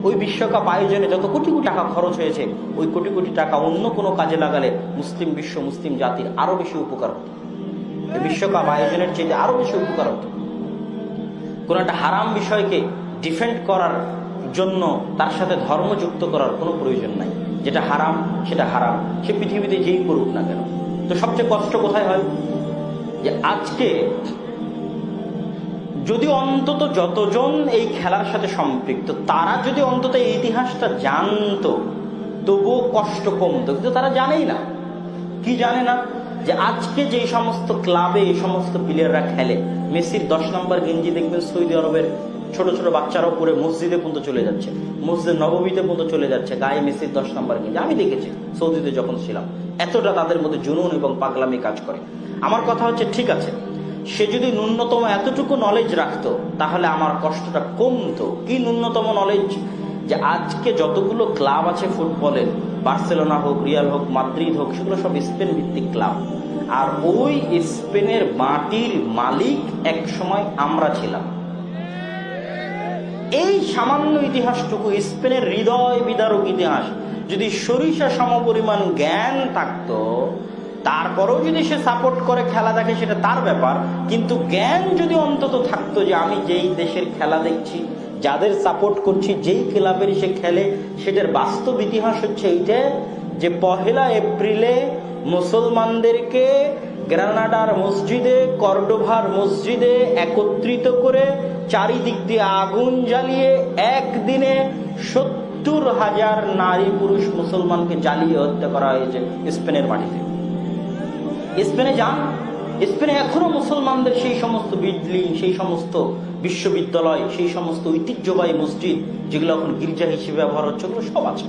ওই বিশ্বকাপ আয়োজনে যত কোটি কোটি টাকা খরচ হয়েছে, ওই কোটি কোটি টাকা অন্য কোনো কাজে লাগালে মুসলিম বিশ্ব, মুসলিম জাতির আরো বেশি উপকার হতো। এই বিশ্বকাপ আয়োজনের চেয়ে আরো বেশি উপকার হতো। কোন একটা হারাম বিষয়কে ডিফেন্ড করার জন্য তার সাথে ধর্ম যুক্ত করার কোনো প্রয়োজন নাই। যেটা হারাম সেটা হারাম, সে পৃথিবীতে যেই করুক না কেন। তো সবচেয়ে কষ্ট কোথায় হয়, যে আজকে যদি অন্তত যতজন এই খেলার সাথে সম্পৃক্ত তারা যদি অন্তত এই ইতিহাসটা জানতো, তবুও কষ্ট কমতো। কিন্তু তারা জানেই না। কি জানে না? যে আজকে যে সমস্ত ক্লাবে এই সমস্ত প্লেয়াররা খেলে, মেসির 10 নম্বর গেঞ্জি দেখবেন সৌদি আরবের ছোট ছোট বাচ্চারাও পরে মসজিদে পর্যন্ত চলে যাচ্ছে, মসজিদ নববীতে পর্যন্ত চলে যাচ্ছে গায়ে মেসির 10 নম্বর গেঞ্জি। আমি দেখেছি সৌদিতে যখন ছিলাম, এতটা তাদের মধ্যে জুনুন এবং পাগলামি কাজ করে। আমার কথা হচ্ছে, ঠিক আছে, সে যদি ন্যূনতম এতটুকু নলেজ রাখতো তাহলে আমার কষ্টটা কমতো। কি ন্যূনতম নলেজ? যে আজকে যতগুলো ক্লাব আছে ফুটবলের, বার্সেলোনা হোক, রিয়াল হোক, মাদ্রিদ হোক, সেগুলো সব স্পেন ভিত্তিক ক্লাব। আর ওই স্পেনের মাটির মালিক এক সময় আমরা ছিলাম। এই সামান্য ইতিহাসটুকু, স্পেনের হৃদয় বিদারক ইতিহাস, যদি সরিষা সমপরিমাণ জ্ঞান থাকতো, তারপরেও যদি সে সাপোর্ট করে খেলা দেখে সেটা তার ব্যাপার, কিন্তু জ্ঞান যদি অন্তত থাকতো যে আমি যেই দেশের খেলা দেখছি, যাদের সাপোর্ট করছি, যেই ক্লাবের সে খেলে, সেটার বাস্তব ইতিহাস হচ্ছে এইটা, যে 1 এপ্রিলে মুসলমানদেরকে গ্রানাডার মসজিদে, কর্ডোভার মসজিদে একত্রিত করে চারিদিক দিয়ে আগুন জ্বালিয়ে একদিনে 70,000 নারী পুরুষ মুসলমানকে জ্বালিয়ে হত্যা করা হয়েছে স্পেনের মাটিতে। স্পেনে যান, স্পেনে এখনো মুসলমানদের সেই সমস্ত বিল্ডিং, সেই সমস্ত বিশ্ববিদ্যালয়, সেই সমস্ত ঐতিহ্যবাহী মসজিদ যেগুলো এখন গির্জা হিসেবে ব্যবহার হচ্ছে, ওগুলো সব আছে।